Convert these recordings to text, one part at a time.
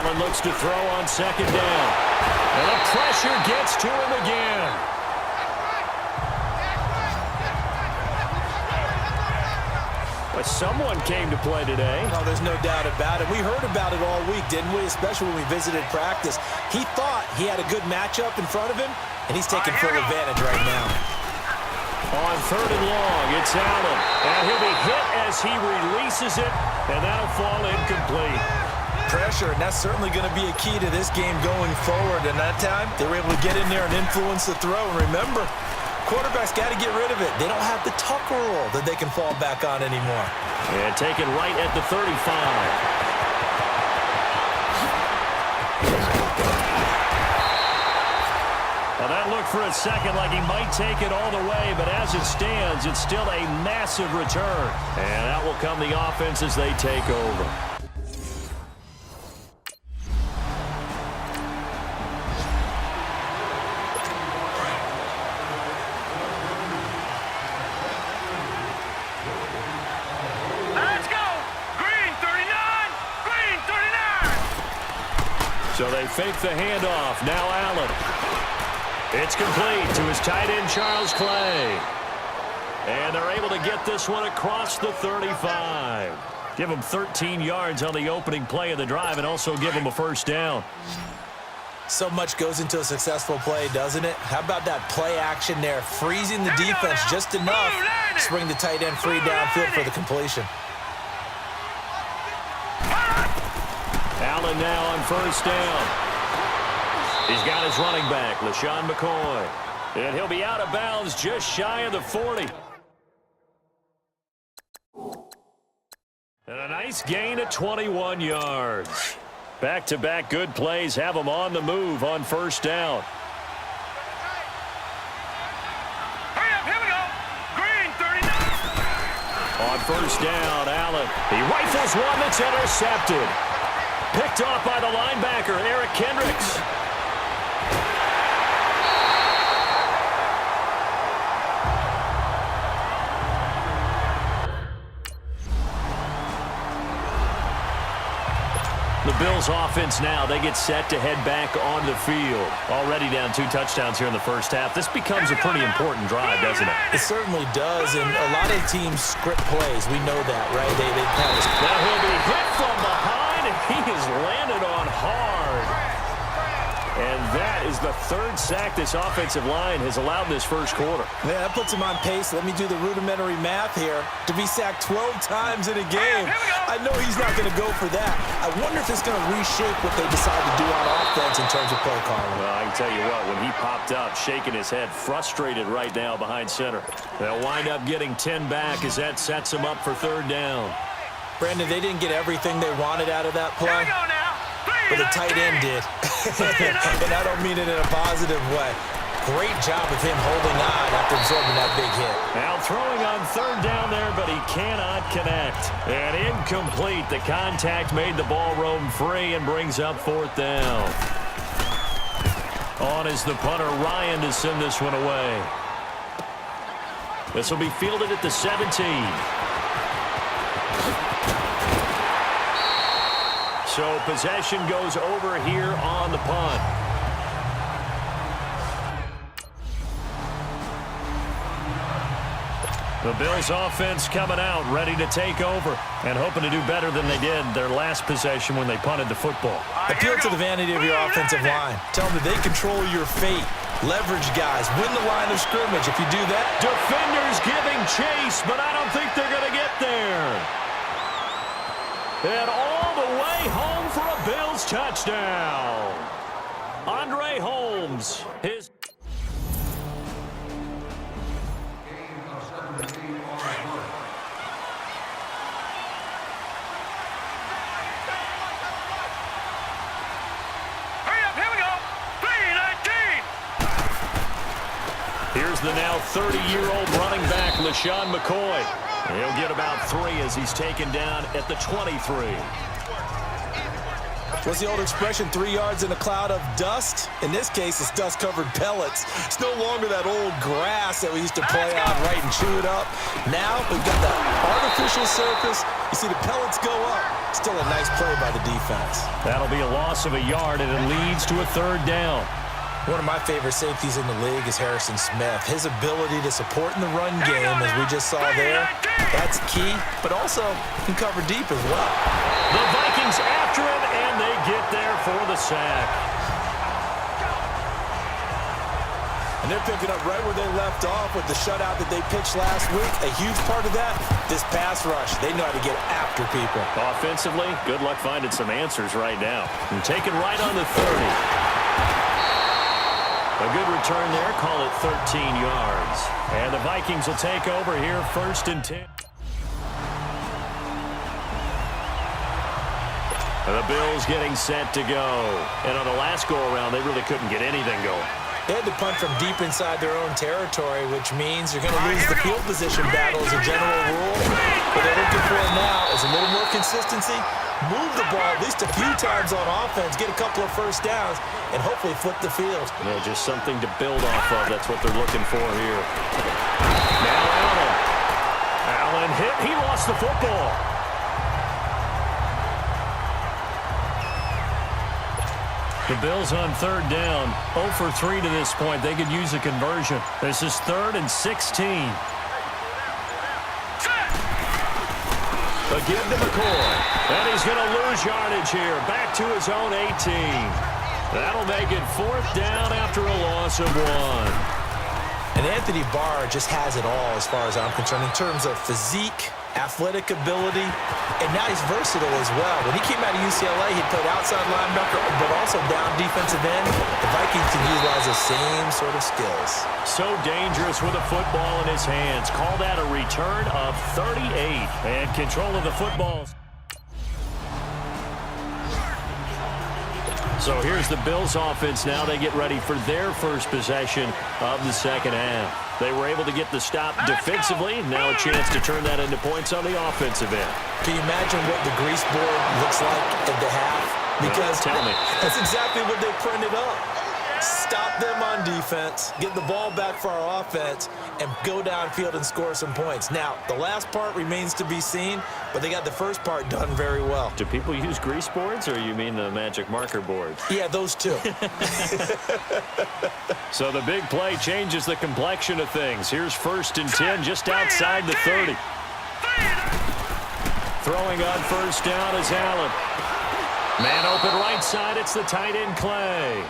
Allen looks to throw on second down. And the pressure gets to him again. But someone came to play today. Oh, there's no doubt about it. We heard about it all week, didn't we? Especially when we visited practice. He thought he had a good matchup in front of him, and he's taking full advantage right now. On third and long, it's Allen. And he'll be hit as he releases it, and that'll fall incomplete. Pressure, and that's certainly going to be a key to this game going forward. And that time, they were able to get in there and influence the throw. And remember, quarterbacks got to get rid of it. They don't have the Tucker rule that they can fall back on anymore. And taken right at the 35. Well, that looked for a second like he might take it all the way, but as it stands, it's still a massive return. And that will come the offense as they take over. So they fake the handoff. Now Allen. It's complete to his tight end, Charles Clay. And they're able to get this one across the 35. Give him 13 yards on the opening play of the drive and also give him a first down. So much goes into a successful play, doesn't it? How about that play action there? Freezing the defense just enough to bring the tight end free downfield for the completion. Allen now on first down. He's got his running back, LaShawn McCoy. And he'll be out of bounds just shy of the 40. And a nice gain of 21 yards. Back-to-back good plays have him on the move on first down. Hurry up, here we go. Green, 39. On first down, Allen. He rifles one that's intercepted. Picked off by the linebacker, Eric Kendricks. The Bills offense now, they get set to head back onto the field. Already down 2 touchdowns here in the first half. This becomes a pretty important drive, doesn't it? It certainly does, and a lot of teams script plays. We know that, right? They have this. Now he'll be hit from behind, and he has landed on hard. And that is the 3rd sack this offensive line has allowed in this first quarter. Yeah, that puts him on pace. Let me do the rudimentary math here. To be sacked 12 times in a game, I know he's not going to go for that. I wonder if it's going to reshape what they decide to do on offense in terms of play calling. Well, I can tell you what, when he popped up, shaking his head, frustrated right now behind center. They'll wind up getting 10 back as that sets him up for 3rd down. Brandon, they didn't get everything they wanted out of that play. But the tight end did. And I don't mean it in a positive way. Great job of him holding on after absorbing that big hit. Now throwing on 3rd down there, but he cannot connect. And incomplete. The contact made the ball roam free and brings up 4th down. On is the punter, Ryan, to send this one away. This will be fielded at the 17. So possession goes over here on the punt. The Bills offense coming out, ready to take over and hoping to do better than they did their last possession when they punted the football. Appeal to the vanity of your offensive line. Tell them that they control your fate. Leverage guys. Win the line of scrimmage. If you do that. Defenders giving chase, but I don't think they're going to get there. And all the way home for a Bills touchdown. Andre Holmes. His Here's the now 30-year-old running back, LaShawn McCoy. He'll get about 3 as he's taken down at the 23. What's the old expression, 3 yards in a cloud of dust? In this case, it's dust-covered pellets. It's no longer that old grass that we used to play on, right, and chew it up. Now, we've got the artificial surface. You see the pellets go up. Still a nice play by the defense. That'll be a loss of a yard, and it leads to a 3rd down. One of my favorite safeties in the league is Harrison Smith. His ability to support in the run game, as we just saw there, that's key, but also can cover deep as well. The Vikings after him, and they get there for the sack. And they're picking up right where they left off with the shutout that they pitched last week. A huge part of that, this pass rush. They know how to get after people. Offensively, good luck finding some answers right now. And taken right on the 30. A good return there, call it 13 yards. And the Vikings will take over here, 1st and 10. The Bills getting set to go. And on the last go-around, they really couldn't get anything going. They had to punt from deep inside their own territory, which means you're going to lose the field position battle as a general rule. What they're looking for now is a little more consistency, move the ball at least a few times on offense, get a couple of first downs, and hopefully flip the field. You know, just something to build off of. That's what they're looking for here. Now Allen. Allen hit. He lost the football. The Bills on 3rd down. 0 for 3 to this point. They could use a conversion. This is 3rd and 16. A give to McCoy. And he's going to lose yardage here. Back to his own 18. That'll make it 4th down after a loss of 1. And Anthony Barr just has it all as far as I'm concerned in terms of physique, athletic ability, and now he's versatile as well. When he came out of UCLA, he played outside linebacker, but also down defensive end. The Vikings can utilize the same sort of skills. So dangerous with a football in his hands. Call that a return of 38. And control of the football. So here's the Bills offense now. They get ready for their first possession of the 2nd half. They were able to get the stop defensively. Now a chance to turn that into points on the offensive end. Can you imagine what the grease board looks like at the half? Because tell me. That's exactly what they printed up. Stop them on defense, get the ball back for our offense, and go downfield and score some points. Now, the last part remains to be seen, but they got the first part done very well. Do people use grease boards, or you mean the magic marker boards? Yeah, those two. So the big play changes the complexion of things. Here's 1st and 10 just outside the 30. Throwing on 1st down is Allen. Man open right side, it's the tight end Clay.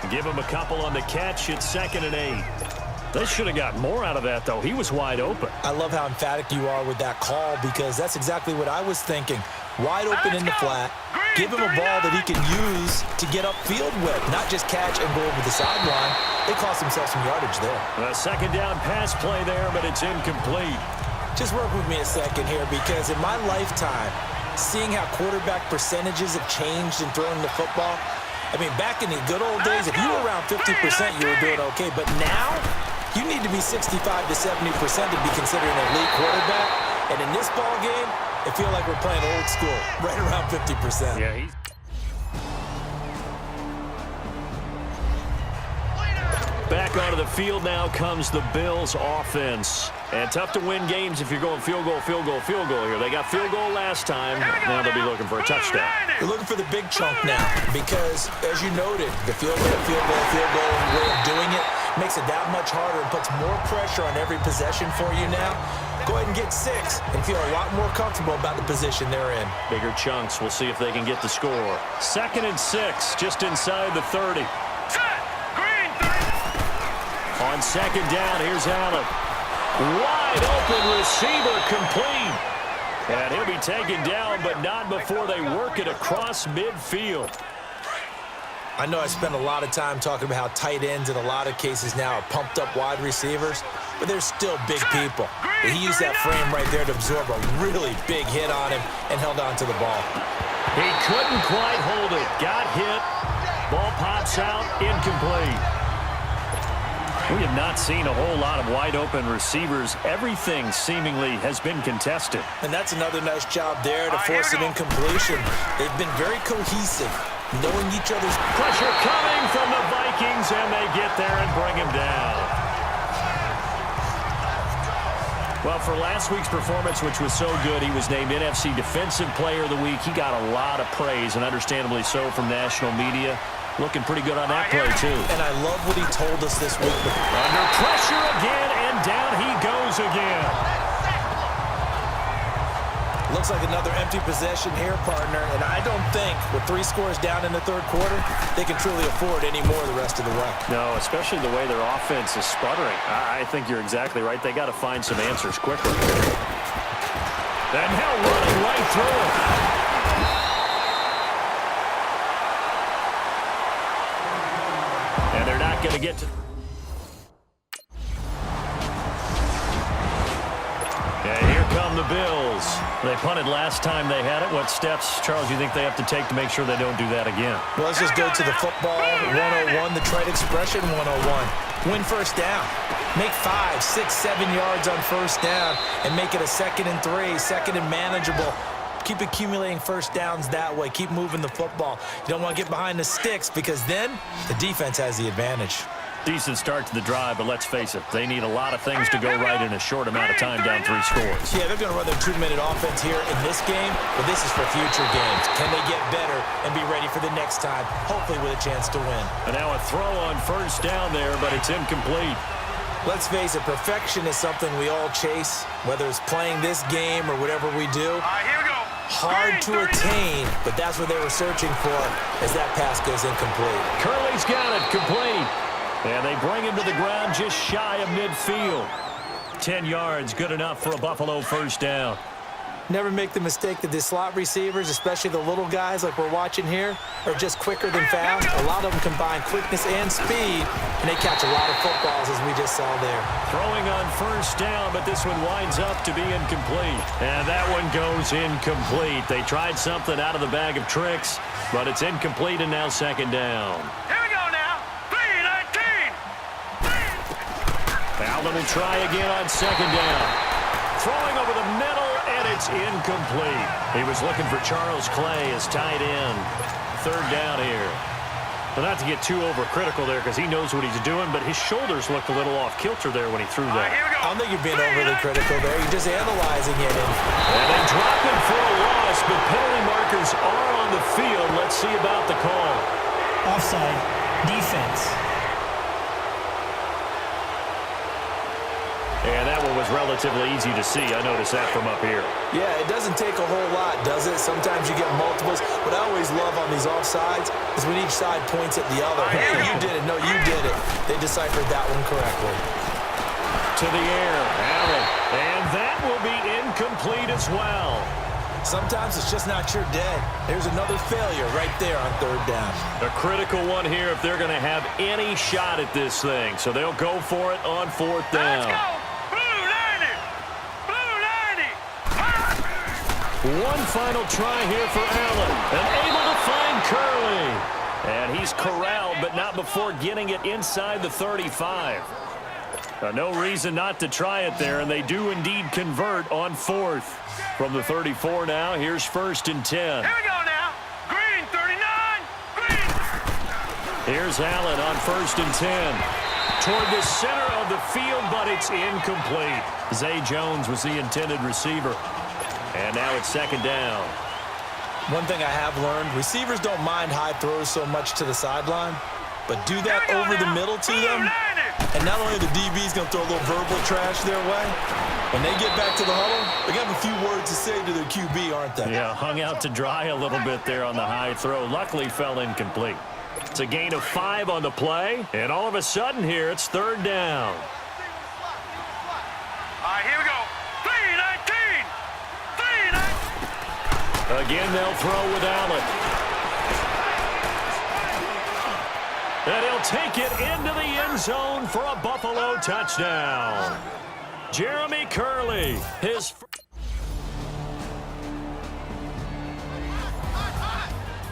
Give him a couple on the catch. It's 2nd and 8. They should have got more out of that, though. He was wide open. I love how emphatic you are with that call because that's exactly what I was thinking. Wide open in the flat. Give him a ball that he can use to get upfield with, not just catch and go over the sideline. They cost themselves some yardage there. A 2nd down pass play there, but it's incomplete. Just work with me a second here because in my lifetime, seeing how quarterback percentages have changed in throwing the football, I mean, back in the good old days, if you were around 50%, you were doing okay. But now, you need to be 65 to 70% to be considered an elite quarterback. And in this ball game, I feel like we're playing old school, right around 50%. Yeah, he's... Back onto the field now comes the Bills offense. And tough to win games if you're going field goal, field goal, field goal here. They got field goal last time. Now they'll be looking for a touchdown. They're looking for the big chunk now because, as you noted, the field goal way of doing it makes it that much harder and puts more pressure on every possession for you now. Go ahead and get 6 and feel a lot more comfortable about the position they're in. Bigger chunks. We'll see if they can get the score. 2nd and 6, just inside the 30. On 2nd down, here's Allen. Wide open receiver complete. And he'll be taken down, but not before they work it across midfield. I know I spent a lot of time talking about how tight ends in a lot of cases now are pumped up wide receivers, but they're still big people. He used that frame right there to absorb a really big hit on him and held on to the ball. He couldn't quite hold it. Got hit. Ball pops out. Incomplete. We have not seen a whole lot of wide-open receivers. Everything seemingly has been contested. And that's another nice job there to force an incompletion. They've been very cohesive. knowing each other's... Pressure coming from the Vikings, and they get there and bring him down. Well, for last week's performance, which was so good, he was named NFC Defensive Player of the Week. He got a lot of praise, and understandably so, from national media. Looking pretty good on that play, too. And I love what he told us this week. Under pressure again, and down he goes again. Looks like another empty possession here, partner. And I don't think, with 3 scores down in the third quarter, they can truly afford any more the rest of the way. No, especially the way their offense is sputtering. I think you're exactly right. They got to find some answers quickly. And now running right through it. And they're not going to get to... And here come the Bills. They punted last time they had it. What steps, Charles, you think they have to take to make sure they don't do that again? Well, let's just go to the football 101, the trade expression 101. Win first down. Make 5, 6, 7 yards on first down and make it a 2nd and 3, 2nd and manageable. Keep accumulating first downs that way. Keep moving the football. You don't want to get behind the sticks because then the defense has the advantage. Decent start to the drive, but let's face it, they need a lot of things to go right in a short amount of time down 3 scores. Yeah, they're going to run their 2-minute offense here in this game, but this is for future games. Can they get better and be ready for the next time, hopefully with a chance to win? And now a throw on first down there, but it's incomplete. Let's face it, perfection is something we all chase, whether it's playing this game or whatever we do. Here we go. Hard to attain, but that's what they were searching for as that pass goes incomplete. Curley's got it, complete. And they bring him to the ground just shy of midfield. 10 yards, good enough for a Buffalo first down. Never make the mistake that the slot receivers, especially the little guys like we're watching here, are just quicker than fast. A lot of them combine quickness and speed, and they catch a lot of footballs, as we just saw there. Throwing on first down, but this one winds up to be incomplete. And that one goes incomplete. They tried something out of the bag of tricks, but it's incomplete and now 2nd down. Here we go now. 3-19. Allen will try again on 2nd down. Throwing over the middle, and it's incomplete. He was looking for Charles Clay as tight end. 3rd down here. Well, not to get too overcritical there because he knows what he's doing, but his shoulders looked a little off kilter there when he threw that. Here we go. I don't think you're being overly critical there. You're just analyzing it. And they drop him for a loss, but penalty markers are on the field. Let's see about the call. Offside. Defense. And that one was relatively easy to see. I noticed that from up here. Yeah, it doesn't take a whole lot, does it? Sometimes you get multiples. What I always love on these offsides is when each side points at the other. Hey, you did it. No, you did it. They deciphered that one correctly. To the air, Allen. And that will be incomplete as well. Sometimes it's just not your day. There's another failure right there on 3rd down. A critical one here if they're going to have any shot at this thing. So they'll go for it on 4th down. Let's go. Blue 90. Blue 90. One final try here for Allen. And able to find Curley. And he's corralled, but not before getting it inside the 35. No reason not to try it there, and they do indeed convert on 4th. From the 34 now, here's 1st and 10. Here we go now. Green 39. Green. Here's Allen on 1st and 10. Toward the center of the field, but it's incomplete. Zay Jones was the intended receiver. And now it's 2nd down. One thing I have learned, receivers don't mind high throws so much to the sideline, but do that over the middle to them, and not only the DB's going to throw a little verbal trash their way, when they get back to the huddle, they got a few words to say to their QB, aren't they? Yeah, hung out to dry a little bit there on the high throw. Luckily fell incomplete. It's a gain of 5 on the play, and all of a sudden here, it's 3rd down. Here we go. 3-19. 3-19. Again, they'll throw with Allen. And he'll take it into the end zone for a Buffalo touchdown. Jeremy Curley, his...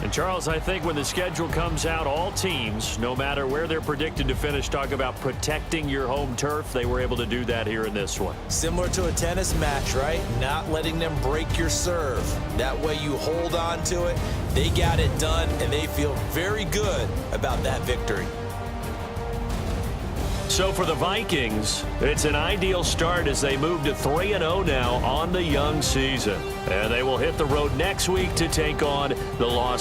And, Charles, I think when the schedule comes out, all teams, no matter where they're predicted to finish, talk about protecting your home turf. They were able to do that here in this one. Similar to a tennis match, right? Not letting them break your serve. That way you hold on to it. They got it done, and they feel very good about that victory. So for the Vikings, it's an ideal start as they move to 3-0 now on the young season. And they will hit the road next week to take on the Los